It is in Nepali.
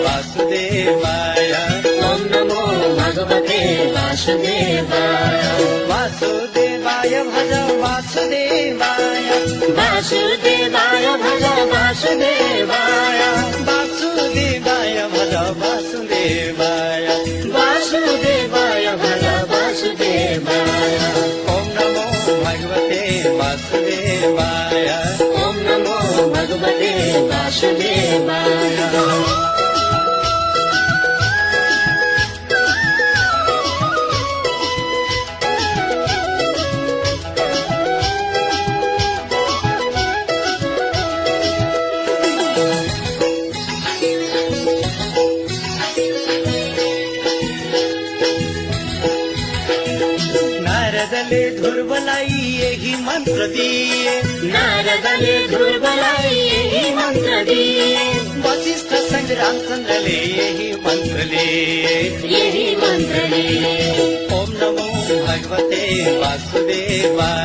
वासुदेवाय ॐ नमो भगवते वासुदेवाय वासुदेवाय भज वासुदेवाय वासुदेवाय भज वासुदेवाय वासुदेवाय भज वासुदेवाय वासुदेवाय भज वासुदेवाय ॐ नमो भगवते वासुदेवाय ॐ नमो भगवते वासुदेवाय नारदले ध्रुवलाई यही मन्त्र दिए नारदले ध्रुवलाई यही मन्त्र दिए वशिष्ठ संग रामचन्द्रले यही मन्त्र लिए यही मन्त्र लिए ॐ नमो भगवते वासुदेवाय